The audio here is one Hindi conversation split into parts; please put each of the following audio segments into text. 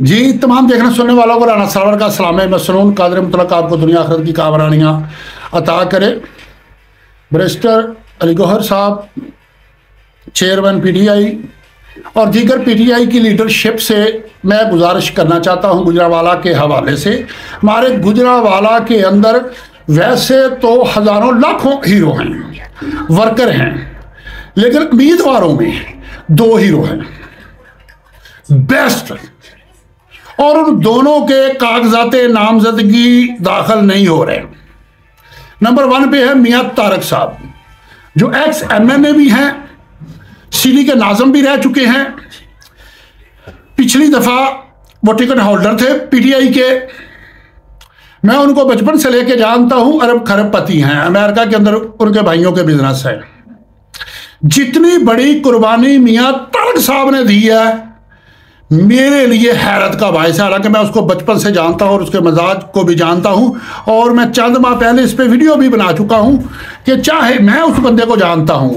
जी तमाम देखने सुनने वालों को राना सरवर का सलाम है। मसनून कादर मुतलक आपको दुनिया आखिरत की कामरानियाँ अता करे। बैरिस्टर अली गौहर साहब चेयरमैन पीटीआई और दीगर पीटीआई की लीडरशिप से मैं गुजारिश करना चाहता हूं गुजरांवाला के हवाले से। हमारे गुजरांवाला के अंदर वैसे तो हज़ारों लाखों हीरो हैं, वर्कर हैं, लेकिन उम्मीदवारों में दो हीरो हैं बेस्ट, और उन दोनों के कागजाते नामजदगी दाखिल नहीं हो रहे। नंबर 1 पे है मियां तारक साहब, जो एक्स एमएनए भी हैं, सीडी के नाज़म भी रह चुके हैं। पिछली दफा वो टिकट होल्डर थे पीटीआई के। मैं उनको बचपन से लेके जानता हूं, अरब खरबपति हैं, अमेरिका के अंदर उनके भाइयों के बिजनेस है। जितनी बड़ी कुर्बानी मियां तारक साहब ने दी है मेरे लिए हैरत का बायस है। हालांकि मैं उसको बचपन से जानता हूं और उसके मजाज को भी जानता हूं, और मैं चंद माह पहले इस पे वीडियो भी बना चुका हूं कि चाहे मैं उस बंदे को जानता हूं,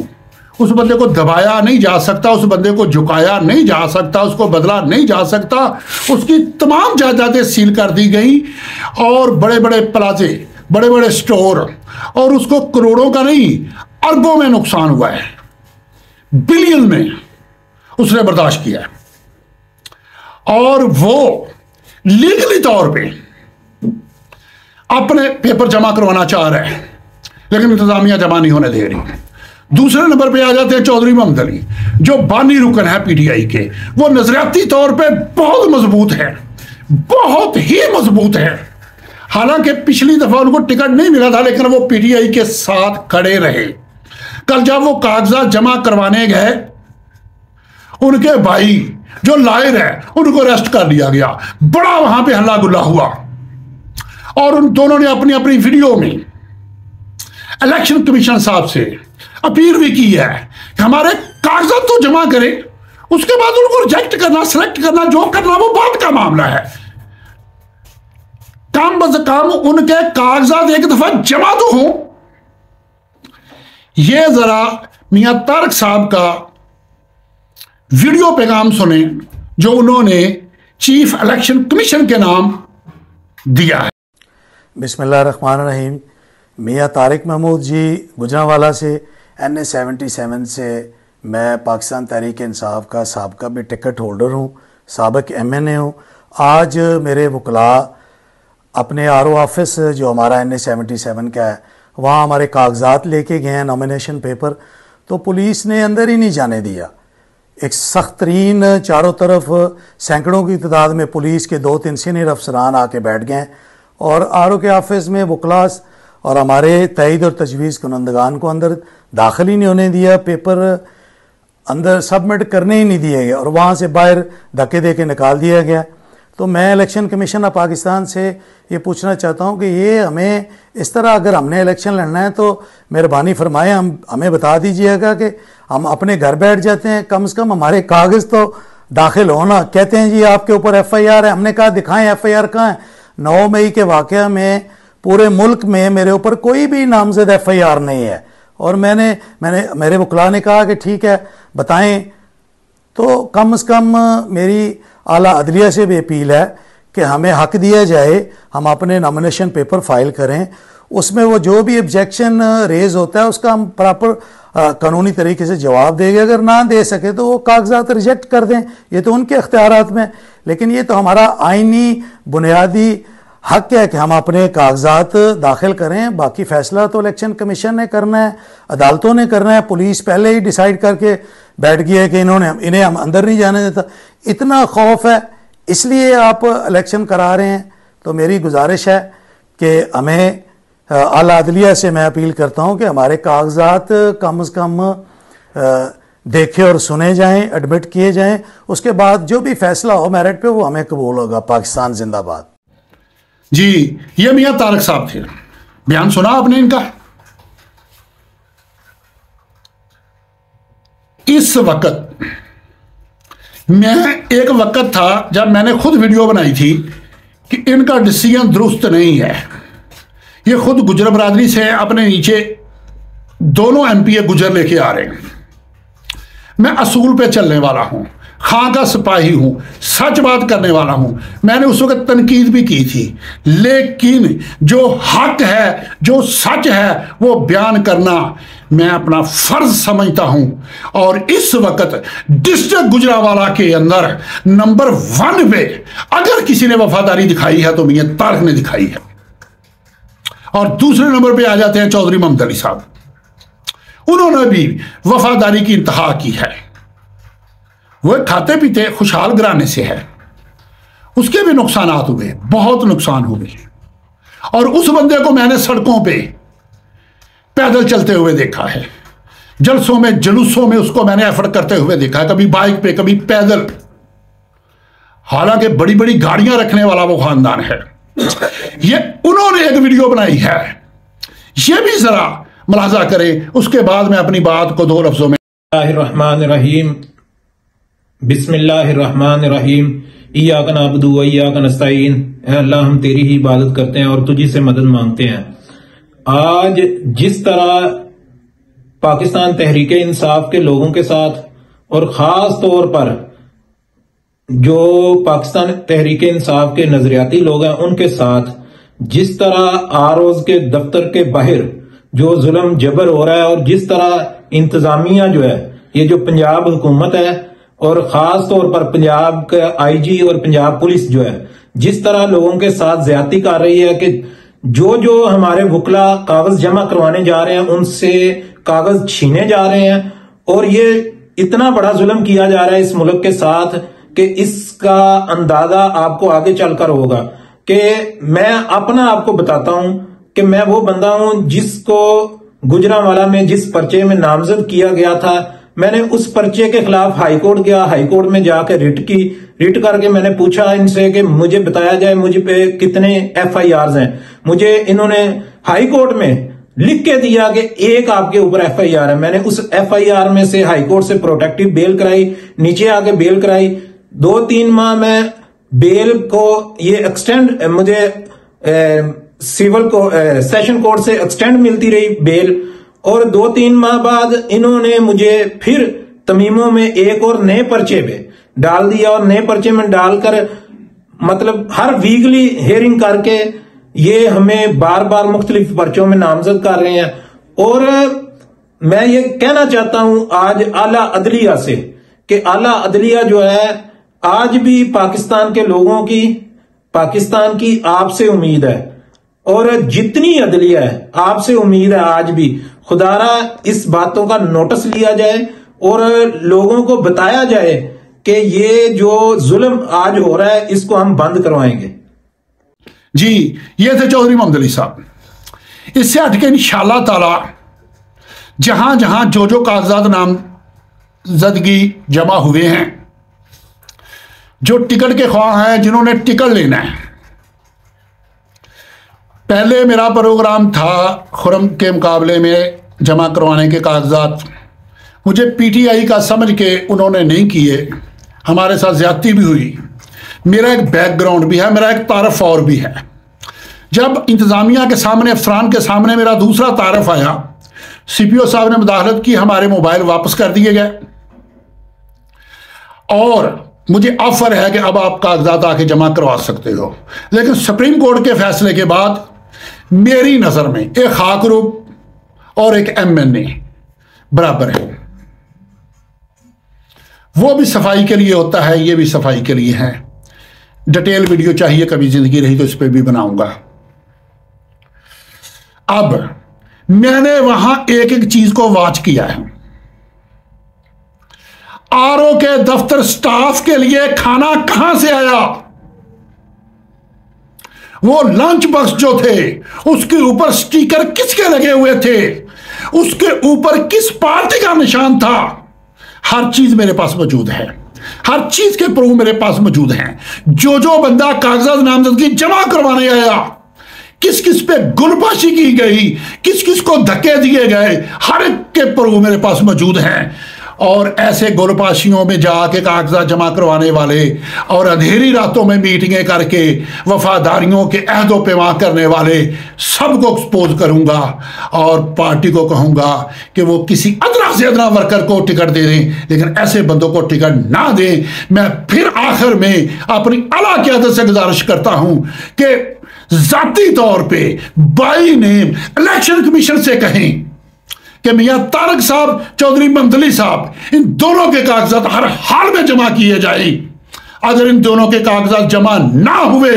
उस बंदे को दबाया नहीं जा सकता, उस बंदे को झुकाया नहीं जा सकता, उसको बदला नहीं जा सकता। उसकी तमाम जायदादें सील कर दी गई और बड़े बड़े प्लाजे, बड़े बड़े स्टोर, और उसको करोड़ों का नहीं अरबों में नुकसान हुआ है, बिलियन में उसने बर्दाश्त किया है। और वो लीगली तौर पे अपने पेपर जमा करवाना चाह रहे हैं, लेकिन इंतजामिया जमा नहीं होने दे रही। दूसरे नंबर पे आ जाते हैं चौधरी मोहम्मद अली, जो बानी रुकन है पीटीआई के। वो नजरियाती तौर पे बहुत मजबूत है, बहुत ही मजबूत है। हालांकि पिछली दफा उनको टिकट नहीं मिला था, लेकिन वो पीटीआई के साथ खड़े रहे। कल जब वो कागजात जमा करवाने गए, उनके भाई जो लायर है उनको अरेस्ट कर लिया गया। बड़ा वहां पे हल्ला गुल्ला हुआ, और उन दोनों ने अपनी अपनी वीडियो में इलेक्शन कमीशन साहब से अपील भी की है कि हमारे कागजात तो जमा करें, उसके बाद उनको रिजेक्ट करना, सिलेक्ट करना, जो करना वो बाद का मामला है। कम बज कम उनके कागजात एक दफा जमा तो हो। ये जरा मियां तारक साहब का वीडियो पैगाम सुने जो उन्होंने चीफ इलेक्शन कमीशन के नाम दिया है। बिस्मिल्लाहिर्रहमानिर्रहीम। मियां तारिक महमूद जी गुजरांवाला से NA 77 से मैं पाकिस्तान तहरीक इंसाफ का साबका भी टिकट होल्डर हूँ, साबिक MNA हूँ। आज मेरे वकला अपने RO ऑफिस जो हमारा NA 77 का है वहाँ हमारे कागजात लेके गए हैं, नॉमिनेशन पेपर, तो पुलिस ने अंदर ही नहीं जाने दिया। एक सख्त तरीन चारों तरफ सैकड़ों की तादाद में पुलिस के 2-3 सीनियर अफसरान आके बैठ गए, और RO के ऑफिस में वकलास और हमारे तईद और तजवीज़ कुनंदगान को अंदर दाखिल ही नहीं होने दिया, पेपर अंदर सबमिट करने ही नहीं दिए गए, और वहाँ से बाहर धक्के दे के निकाल दिया गया। तो मैं इलेक्शन कमीशन ऑफ पाकिस्तान से ये पूछना चाहता हूँ कि ये हमें इस तरह अगर हमने इलेक्शन लड़ना है तो मेहरबानी फरमाए हमें बता दीजिएगा कि हम अपने घर बैठ जाते हैं, कम से कम हमारे कागज़ तो दाखिल हो ना। कहते हैं जी आपके ऊपर FIR है, हमने कहा दिखाएं FIR कहाँ है। 9 मई के वाक़या में पूरे मुल्क में मेरे ऊपर कोई भी नामजद FIR नहीं है, और मेरे वकला ने कहा कि ठीक है बताएं। तो कम से कम मेरी आला अदलिया से भी अपील है कि हमें हक दिया जाए, हम अपने नॉमिनेशन पेपर फाइल करें, उसमें वो जो भी ऑब्जेक्शन रेज होता है उसका हम प्रॉपर कानूनी तरीके से जवाब देंगे। अगर ना दे सके तो वो कागजात रिजेक्ट कर दें, ये तो उनके इख्तियारात में। लेकिन ये तो हमारा आइनी बुनियादी हक है कि हम अपने कागजात दाखिल करें। बाकी फैसला तो इलेक्शन कमीशन ने करना है, अदालतों ने करना है। पुलिस पहले ही डिसाइड करके बैठ गई है कि इन्हें हम अंदर नहीं जाने देता। इतना खौफ है इसलिए आप इलेक्शन करा रहे हैं। तो मेरी गुजारिश है कि हमें आला अदलिया से मैं अपील करता हूं कि हमारे कागजात कम से कम देखे और सुने जाएं, एडमिट किए जाएं, उसके बाद जो भी फैसला हो मेरिट पे वो हमें कबूल होगा। पाकिस्तान जिंदाबाद। जी ये मियां तारक साहब थे, बयान सुना आपने इनका। इस वक्त एक वक्त था जब मैंने खुद वीडियो बनाई थी कि इनका डिसीजन दुरुस्त नहीं है। ये खुद गुजर बरादरी से अपने नीचे दोनों MPA गुजर लेके आ रहे हैं। मैं असूल पे चलने वाला हूं, खां का सिपाही हूं, सच बात करने वाला हूं। मैंने उस वक्त तनकीद भी की थी, लेकिन जो हक है, जो सच है, वो बयान करना मैं अपना फर्ज समझता हूं। और इस वक्त डिस्ट्रिक्ट गुजरांवाला के अंदर नंबर 1 पे अगर किसी ने वफादारी दिखाई है तो मियां तारिक ने दिखाई है। और दूसरे नंबर पे आ जाते हैं चौधरी मोहम्मद अली साहब। उन्होंने भी वफादारी की इंतहा की है। वह खाते पीते खुशहाल घराने से है, उसके भी नुकसान हुए, बहुत नुकसान हुए। और उस बंदे को मैंने सड़कों पे पैदल चलते हुए देखा है, जलसों में जुलूसों में उसको मैंने एफर्ट करते हुए देखा है, कभी बाइक पे कभी पैदल। हालांकि बड़ी बड़ी गाड़ियां रखने वाला वो खानदान है। ये उन्होंने एक वीडियो बनाई है, ये भी जरा मुलाजा करें, उसके बाद मैं अपनी बात को 2 लफ्जों में। रहीम बिस्मिल्लाहिर्रहमानिर्रहीम इय्याका नअबुदु व इय्याका नस्तईन। अल्लाह, हम तेरी ही इबादत करते हैं और तुझी से मदद मांगते हैं। आज जिस तरह पाकिस्तान तहरीके इंसाफ के लोगों के साथ और खास तौर पर जो पाकिस्तान तहरीके इंसाफ के नजरियाती लोग हैं उनके साथ जिस तरह आरओज के दफ्तर के बाहर जो जुल्म जबर हो रहा है, और जिस तरह इंतजामिया जो है, ये जो पंजाब हुकूमत है और खास तौर पर पंजाब का आईजी और पंजाब पुलिस जो है, जिस तरह लोगों के साथ ज्यादती कर रही है कि जो जो हमारे वकला कागज जमा करवाने जा रहे हैं उनसे कागज छीने जा रहे हैं। और ये इतना बड़ा जुल्म किया जा रहा है इस मुल्क के साथ कि इसका अंदाजा आपको आगे चलकर होगा। कि मैं अपना आपको बताता हूं कि मैं वो बंदा हूं जिसको गुजरांवाला में जिस पर्चे में नामजद किया गया था, मैंने उस पर्चे के खिलाफ हाईकोर्ट गया, हाईकोर्ट में जाकर रिट करके मैंने पूछा इनसे कि मुझे बताया जाए मुझे पे कितने FIRs हैं। मुझे इन्होंने हाईकोर्ट में लिख के दिया कि एक आपके ऊपर FIR है। मैंने उस FIR में से हाईकोर्ट से प्रोटेक्टिव बेल कराई, नीचे आके बेल कराई। 2-3 माह में बेल को ये एक्सटेंड, मुझे सिविल को सेशन कोर्ट से एक्सटेंड मिलती रही बेल। और 2-3 माह बाद इन्होंने मुझे फिर तमीमों में एक और नए पर्चे पे डाल दिया, और नए पर्चे में डालकर मतलब हर वीकली हियरिंग करके ये हमें बार बार मुख्तलिफ पर्चों में नामजद कर रहे हैं। और मैं ये कहना चाहता हूं आज आला अदलिया से कि आला अदलिया जो है, आज भी पाकिस्तान के लोगों की, पाकिस्तान की आपसे उम्मीद है, और जितनी अदलिया है आपसे उम्मीद है आज भी। खुदारा इस बातों का नोटिस लिया जाए और लोगों को बताया जाए कि ये जो जुल्म आज हो रहा है इसको हम बंद करवाएंगे। जी, ये थे चौधरी मोहम्मद अली साहब। इससे हटके इंशाअल्लाह ताला जहां जहां जो कागजात नामजदगी जमा हुए हैं, जो टिकट के ख्वाह हैं, जिन्होंने टिकट लेना है, पहले मेरा प्रोग्राम था खुरम के मुकाबले में जमा करवाने के कागजात, मुझे PTI का समझ के उन्होंने नहीं किए, हमारे साथ ज्यादती भी हुई। मेरा एक बैकग्राउंड भी है, मेरा एक तारफ और भी है। जब इंतजामिया के सामने, अफसरान के सामने मेरा दूसरा तारफ आया, CPO साहब ने मुदाखलत की, हमारे मोबाइल वापस कर दिए गए और मुझे ऑफर है कि अब आप कागजात आके जमा करवा सकते हो। लेकिन सुप्रीम कोर्ट के फैसले के बाद मेरी नजर में एक खाकरूब और एक MNA बराबर है। वो भी सफाई के लिए होता है, ये भी सफाई के लिए है। डिटेल वीडियो चाहिए, कभी जिंदगी रही तो इस पर भी बनाऊंगा। अब मैंने वहां एक एक चीज को वॉच किया है। RO के दफ्तर स्टाफ के लिए खाना कहां से आया, वो लंच बॉक्स जो थे उसके ऊपर स्टिकर किसके लगे हुए थे, उसके ऊपर किस पार्टी का निशान था, हर चीज मेरे पास मौजूद है। हर चीज के प्रूफ मेरे पास मौजूद हैं। जो बंदा कागजात नामजदगी जमा करवाने आया, किस किस पे गुलबाशी की गई, किस किस को धक्के दिए गए, हर एक के प्रूफ मेरे पास मौजूद हैं। और ऐसे गोलपाशियों में जाके कागजात जमा करवाने वाले और अंधेरी रातों में मीटिंगें करके वफादारियों के अहदो पेमा करने वाले सबको एक्सपोज करूंगा और पार्टी को कहूंगा कि वो किसी अदना से अदना वर्कर को टिकट दे दें, लेकिन ऐसे बंदों को टिकट ना दें। मैं फिर आखिर में अपनी आला क़यादत से गुजारिश करता हूं कि जाती तौर पे बाई नेम इलेक्शन कमीशन से कहें कि मियां तारक साहब, चौधरी मंदली साहब, इन दोनों के कागजात हर हाल में जमा किए जाए। अगर इन दोनों के कागजात जमा ना हुए,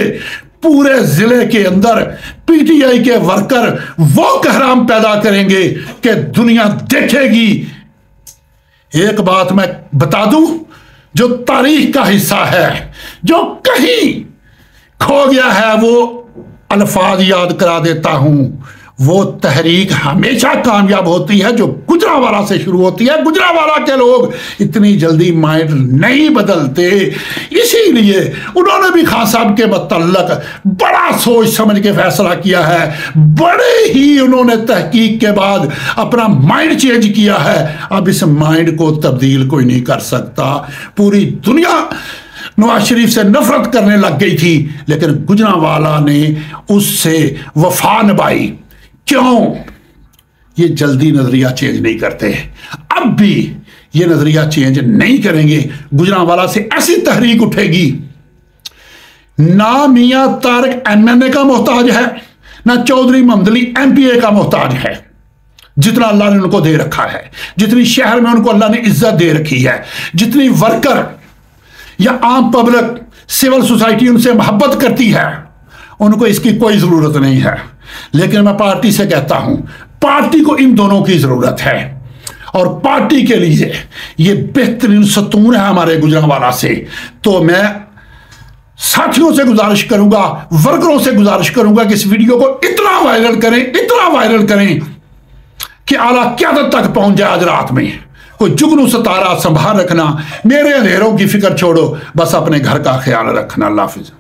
पूरे जिले के अंदर पीटीआई के वर्कर वो कहराम पैदा करेंगे कि दुनिया देखेगी। एक बात मैं बता दूं, जो तारीख का हिस्सा है, जो कहीं खो गया है, वो अल्फाज याद करा देता हूं। वो तहरीक हमेशा कामयाब होती है जो गुजरांवाला से शुरू होती है। गुजरांवाला के लोग इतनी जल्दी माइंड नहीं बदलते, इसीलिए उन्होंने भी खान साहब के मतलब बड़ा सोच समझ के फैसला किया है। बड़े ही उन्होंने तहकीक के बाद अपना माइंड चेंज किया है। अब इस माइंड को तब्दील कोई नहीं कर सकता। पूरी दुनिया नवाज शरीफ से नफरत करने लग गई थी, लेकिन गुजरांवाला ने उससे वफा निभाई। क्यों? ये जल्दी नजरिया चेंज नहीं करते, अब भी ये नजरिया चेंज नहीं करेंगे। गुजरांवाला से ऐसी तहरीक उठेगी, ना मियां तारक एमएनए का मोहताज है, ना चौधरी मंदली एमपीए का मोहताज है। जितना अल्लाह ने उनको दे रखा है, जितनी शहर में उनको अल्लाह ने इज्जत दे रखी है, जितनी वर्कर या आम पब्लिक सिविल सोसाइटी उनसे मोहब्बत करती है, उनको इसकी कोई जरूरत नहीं है। लेकिन मैं पार्टी से कहता हूं, पार्टी को इन दोनों की जरूरत है और पार्टी के लिए ये बेहतरीन सतून है हमारे गुजरांवाला से। तो मैं साथियों से गुजारिश करूंगा, वर्करों से गुजारिश करूंगा कि इस वीडियो को इतना वायरल करें, इतना वायरल करें कि आला क़यादत तक पहुंच जाए आज रात में। कोई जुगनू सितारा संभाल रखना, मेरे अंधेरों की फिक्र छोड़ो, बस अपने घर का ख्याल रखना। अल्लाह हाफिज़।